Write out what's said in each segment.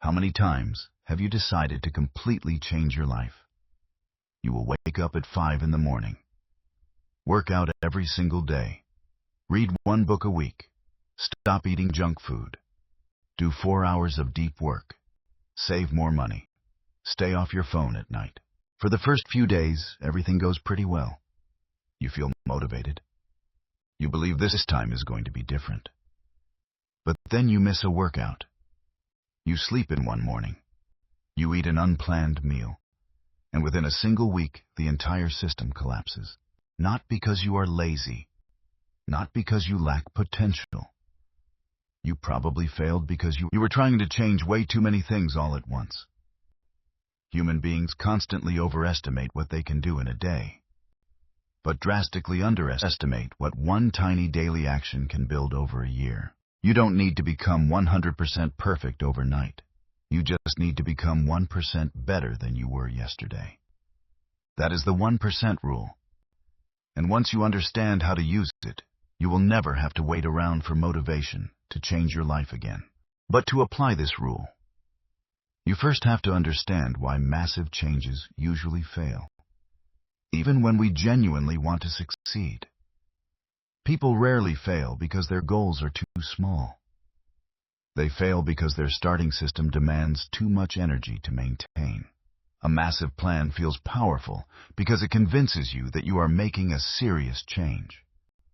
How many times have you decided to completely change your life? You will wake up at 5 in the morning, work out every single day, read 1 book a week, stop eating junk food, do 4 hours of deep work, save more money, stay off your phone at night. For the first few days, everything goes pretty well. You feel motivated. You believe this time is going to be different. But then you miss a workout. You sleep in one morning. You eat an unplanned meal. And within a single week, the entire system collapses. Not because you are lazy. Not because you lack potential. You probably failed because you were trying to change way too many things all at once. Human beings constantly overestimate what they can do in a day, but drastically underestimate what one tiny daily action can build over a year. You don't need to become 100% perfect overnight. You just need to become 1% better than you were yesterday. That is the 1% rule. And once you understand how to use it, you will never have to wait around for motivation to change your life again. But to apply this rule, you first have to understand why massive changes usually fail, even when we genuinely want to succeed. People rarely fail because their goals are too small. They fail because their starting system demands too much energy to maintain. A massive plan feels powerful because it convinces you that you are making a serious change.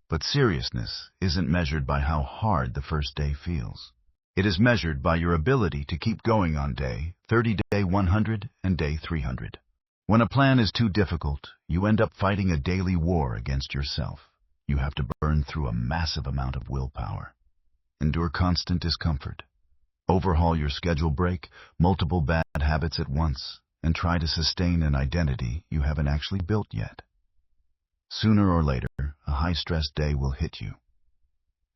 But seriousness isn't measured by how hard the first day feels. It is measured by your ability to keep going on day 30, day 100, and day 300. When a plan is too difficult, you end up fighting a daily war against yourself. You have to burn through a massive amount of willpower. Endure constant discomfort. Overhaul your schedule, break multiple bad habits at once, and try to sustain an identity you haven't actually built yet. Sooner or later, a high-stress day will hit you,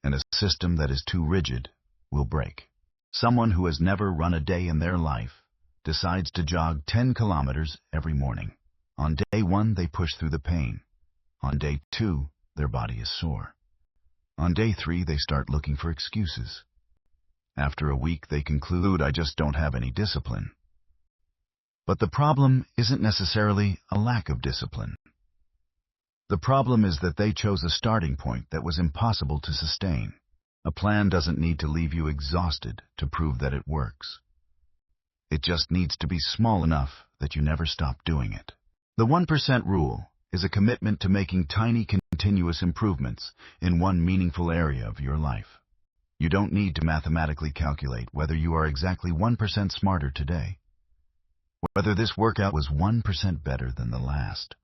and a system that is too rigid will break. Someone who has never run a day in their life decides to jog 10 kilometers every morning. On day 1, they push through the pain. On day 2, their body is sore. On day 3, they start looking for excuses. After a week, they conclude, I just don't have any discipline. But the problem isn't necessarily a lack of discipline. The problem is that they chose a starting point that was impossible to sustain. A plan doesn't need to leave you exhausted to prove that it works. It just needs to be small enough that you never stop doing it. The 1% rule is a commitment to making tiny continuous improvements in one meaningful area of your life. You don't need to mathematically calculate whether you are exactly 1% smarter today, whether this workout was 1% better than the last,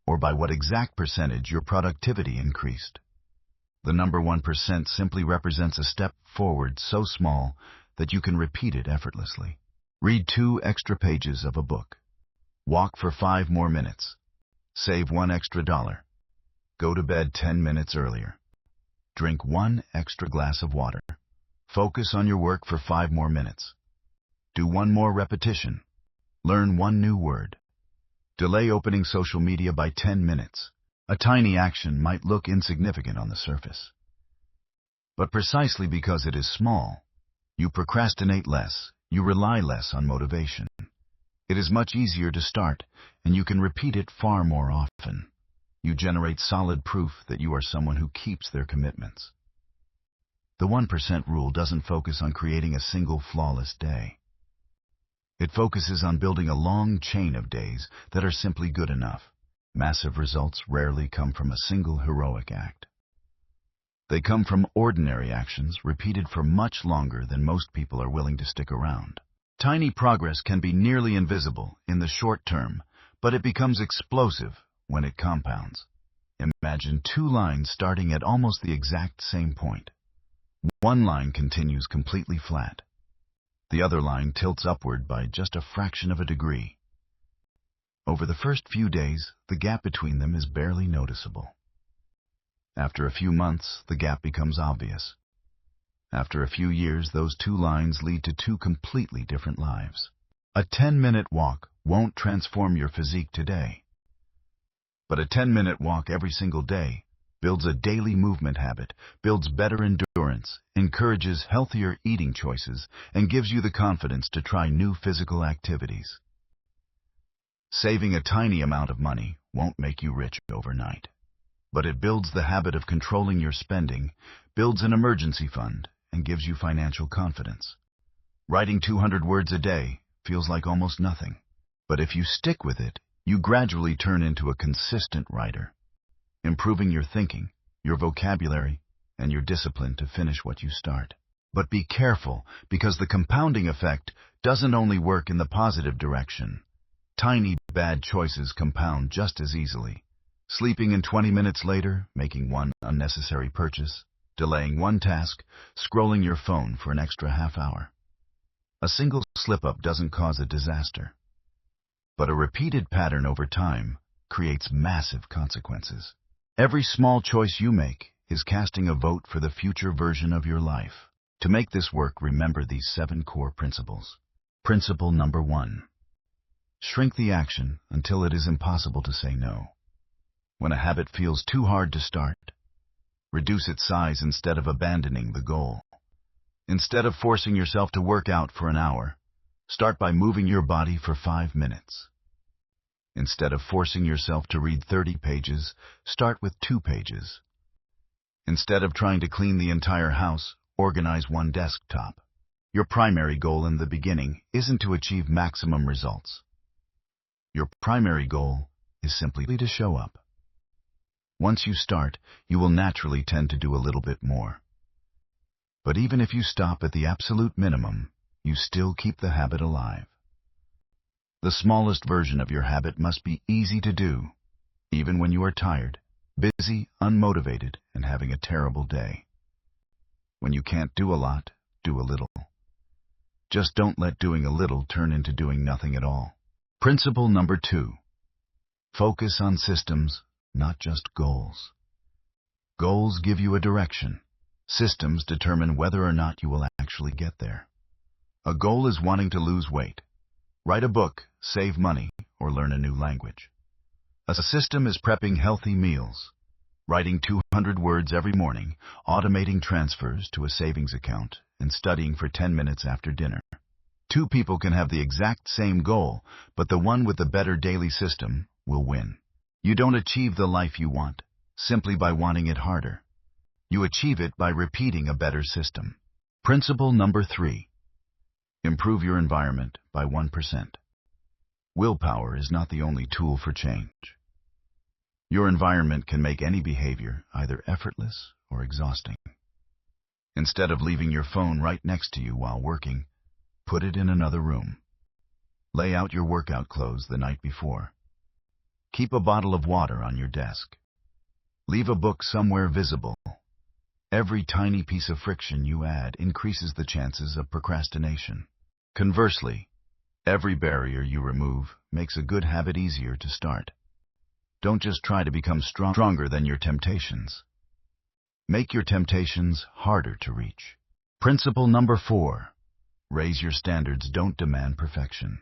or by what exact percentage your productivity increased. The number 1% simply represents a step forward so small that you can repeat it effortlessly. Read 2 extra pages of a book. Walk for 5 more minutes. Save $1 extra. Go to bed 10 minutes earlier. Drink 1 extra glass of water. Focus on your work for 5 more minutes. Do 1 more repetition. Learn 1 new word. Delay opening social media by 10 minutes. A tiny action might look insignificant on the surface. But precisely because it is small, you procrastinate less, you rely less on motivation. It is much easier to start, and you can repeat it far more often. You generate solid proof that you are someone who keeps their commitments. The 1% rule doesn't focus on creating a single flawless day. It focuses on building a long chain of days that are simply good enough. Massive results rarely come from a single heroic act. They come from ordinary actions repeated for much longer than most people are willing to stick around. Tiny progress can be nearly invisible in the short term, but it becomes explosive when it compounds. Imagine 2 lines starting at almost the exact same point. One line continues completely flat. The other line tilts upward by just a fraction of a degree. Over the first few days, the gap between them is barely noticeable. After a few months, the gap becomes obvious. After a few years, those 2 lines lead to 2 completely different lives. A 10-minute walk won't transform your physique today. But a 10-minute walk every single day builds a daily movement habit, builds better endurance, endurance, encourages healthier eating choices, and gives you the confidence to try new physical activities. Saving a tiny amount of money won't make you rich overnight, but it builds the habit of controlling your spending, builds an emergency fund, and gives you financial confidence. Writing 200 words a day feels like almost nothing, but if you stick with it, you gradually turn into a consistent writer, improving your thinking, your vocabulary, and your discipline to finish what you start. But be careful, because the compounding effect doesn't only work in the positive direction. Tiny bad choices compound just as easily. Sleeping in 20 minutes later, making one unnecessary purchase, delaying one task, scrolling your phone for an extra half hour. A single slip-up doesn't cause a disaster, but a repeated pattern over time creates massive consequences. Every small choice you make is casting a vote for the future version of your life. To make this work, remember these 7 core principles. Principle number 1. Shrink the action until it is impossible to say no. When a habit feels too hard to start, reduce its size instead of abandoning the goal. Instead of forcing yourself to work out for an hour, start by moving your body for 5 minutes. Instead of forcing yourself to read 30 pages, start with 2 pages. Instead of trying to clean the entire house, organize one desktop. Your primary goal in the beginning isn't to achieve maximum results. Your primary goal is simply to show up. Once you start, you will naturally tend to do a little bit more. But even if you stop at the absolute minimum, you still keep the habit alive. The smallest version of your habit must be easy to do, even when you are tired, busy, unmotivated, and having a terrible day. When you can't do a lot, do a little. Just don't let doing a little turn into doing nothing at all. Principle number 2. Focus on systems, not just goals. Goals give you a direction. Systems determine whether or not you will actually get there. A goal is wanting to lose weight, write a book, save money, or learn a new language. A system is prepping healthy meals, writing 200 words every morning, automating transfers to a savings account, and studying for 10 minutes after dinner. 2 people can have the exact same goal, but the one with the better daily system will win. You don't achieve the life you want simply by wanting it harder. You achieve it by repeating a better system. Principle number 3. Improve your environment by 1%. Willpower is not the only tool for change. Your environment can make any behavior either effortless or exhausting. Instead of leaving your phone right next to you while working, put it in another room. Lay out your workout clothes the night before. Keep a bottle of water on your desk. Leave a book somewhere visible. Every tiny piece of friction you add increases the chances of procrastination. Conversely, every barrier you remove makes a good habit easier to start. Don't just try to become stronger than your temptations. Make your temptations harder to reach. Principle number 4. Raise your standards, don't demand perfection.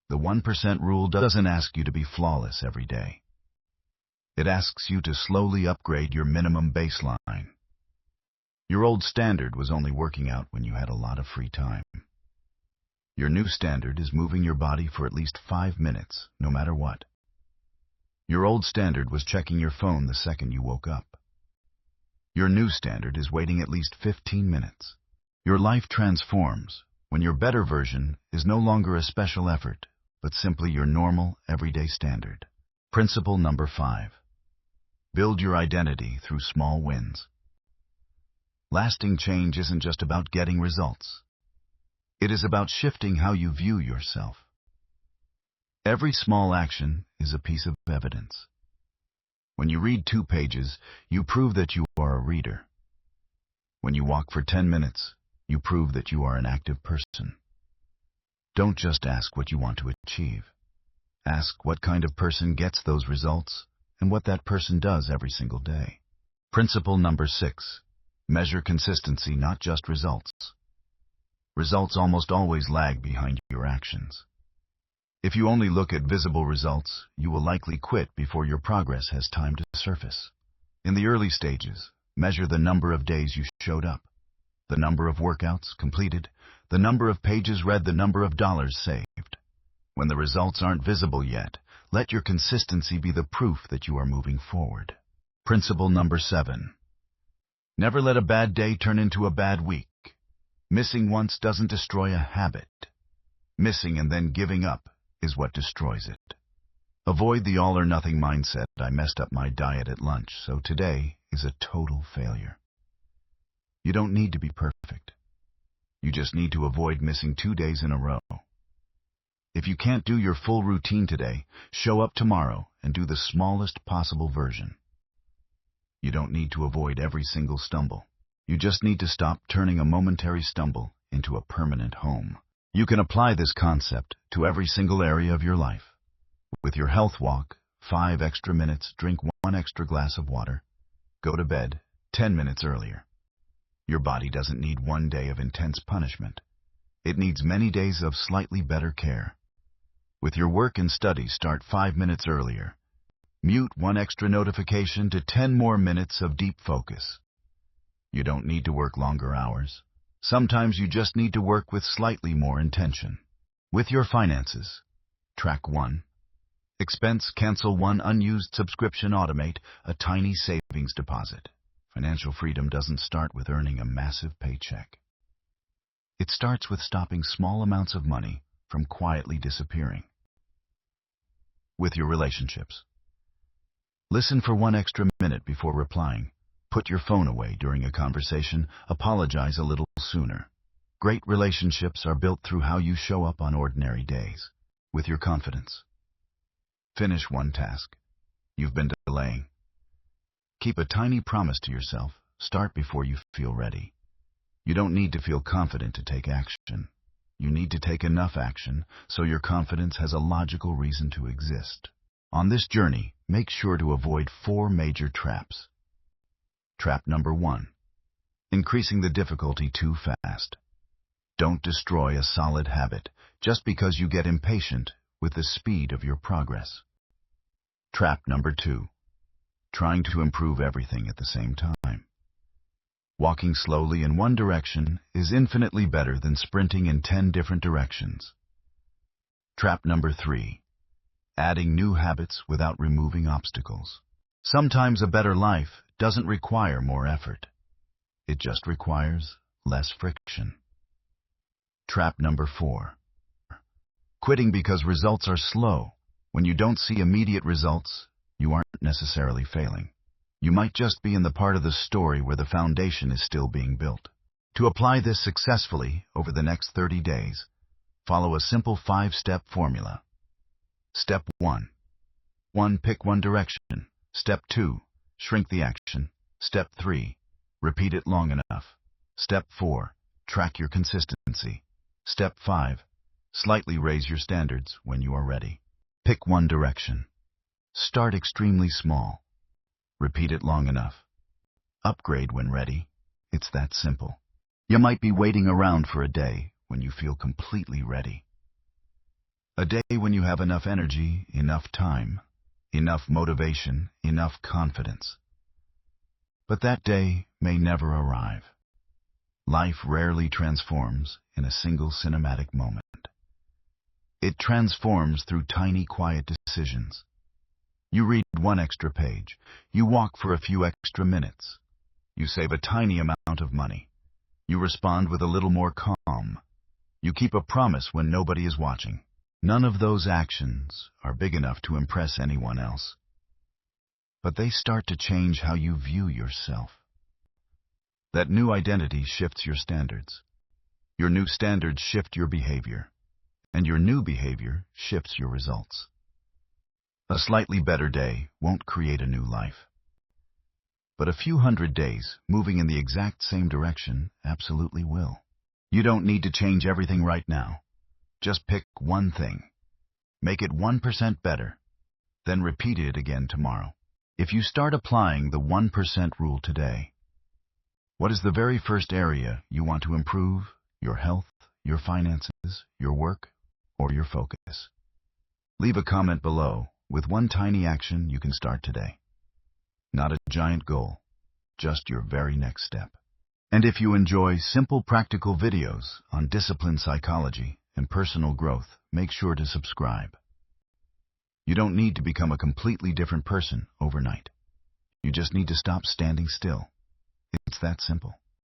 The 1% rule doesn't ask you to be flawless every day. It asks you to slowly upgrade your minimum baseline. Your old standard was only working out when you had a lot of free time. Your new standard is moving your body for at least 5 minutes, no matter what. Your old standard was checking your phone the second you woke up. Your new standard is waiting at least 15 minutes. Your life transforms when your better version is no longer a special effort, but simply your normal, everyday standard. Principle number 5. Build your identity through small wins. Lasting change isn't just about getting results. It is about shifting how you view yourself. Every small action is a piece of evidence. When you read 2 pages, you prove that you are a reader. When you walk for 10 minutes, you prove that you are an active person. Don't just ask what you want to achieve. Ask what kind of person gets those results and what that person does every single day. Principle number 6. Measure consistency, not just results. Results almost always lag behind your actions. If you only look at visible results, you will likely quit before your progress has time to surface. In the early stages, Measure the number of days you showed up, the number of workouts completed, the number of pages read, the number of dollars saved. When the results aren't visible yet, let your consistency be the proof that you are moving forward. Principle number 7. Never let a bad day turn into a bad week. Missing once doesn't destroy a habit. Missing and then giving up is what destroys it. Avoid the all-or-nothing mindset. I messed up my diet at lunch, so today is a total failure. You don't need to be perfect. You just need to avoid missing 2 days in a row. If you can't do your full routine today, show up tomorrow and do the smallest possible version. You don't need to avoid every single stumble. You just need to stop turning a momentary stumble into a permanent home. You can apply this concept to every single area of your life. With your health walk, 5 extra minutes, drink 1 extra glass of water, go to bed 10 minutes earlier. Your body doesn't need 1 day of intense punishment. It needs many days of slightly better care. With your work and study, start 5 minutes earlier. Mute 1 extra notification to 10 more minutes of deep focus. You don't need to work longer hours. Sometimes you just need to work with slightly more intention. With your finances, track 1 expense, cancel 1 unused subscription, automate a tiny savings deposit. Financial freedom doesn't start with earning a massive paycheck. It starts with stopping small amounts of money from quietly disappearing. With your relationships, listen for 1 extra minute before replying. Put your phone away during a conversation. Apologize a little sooner. Great relationships are built through how you show up on ordinary days. With your confidence, finish 1 task you've been delaying. Keep a tiny promise to yourself. Start before you feel ready. You don't need to feel confident to take action. You need to take enough action so your confidence has a logical reason to exist. On this journey, make sure to avoid 4 major traps. Trap number 1. Increasing the difficulty too fast. Don't destroy a solid habit just because you get impatient with the speed of your progress. Trap number 2. Trying to improve everything at the same time. Walking slowly in 1 direction is infinitely better than sprinting in 10 different directions. Trap number 3. Adding new habits without removing obstacles. Sometimes a better life doesn't require more effort. It just requires less friction. Trap number 4. Quitting because results are slow. When you don't see immediate results, you aren't necessarily failing. You might just be in the part of the story where the foundation is still being built. To apply this successfully over the next 30 days, follow a simple 5-step formula. Step 1. Pick 1 direction. Step 2. Shrink the action. Step 3. Repeat it long enough. Step 4. Track your consistency. Step 5. Slightly raise your standards when you are ready. Pick 1 direction. Start extremely small. Repeat it long enough. Upgrade when ready. It's that simple. You might be waiting around for a day when you feel completely ready. A day when you have enough energy, enough time, enough motivation, enough confidence. But that day may never arrive. Life rarely transforms in a single cinematic moment. It transforms through tiny, quiet decisions. You read 1 extra page. You walk for a few extra minutes. You save a tiny amount of money. You respond with a little more calm. You keep a promise when nobody is watching. None of those actions are big enough to impress anyone else. But they start to change how you view yourself. That new identity shifts your standards. Your new standards shift your behavior. And your new behavior shifts your results. A slightly better day won't create a new life. But a few hundred days moving in the exact same direction absolutely will. You don't need to change everything right now. Just pick 1 thing. Make it 1% better. Then repeat it again tomorrow. If you start applying the 1% rule today, what is the very first area you want to improve? Your health, your finances, your work, or your focus? Leave a comment below with 1 tiny action you can start today. Not a giant goal, just your very next step. And if you enjoy simple practical videos on discipline psychology and personal growth, make sure to subscribe. You don't need to become a completely different person overnight. You just need to stop standing still. It's that simple.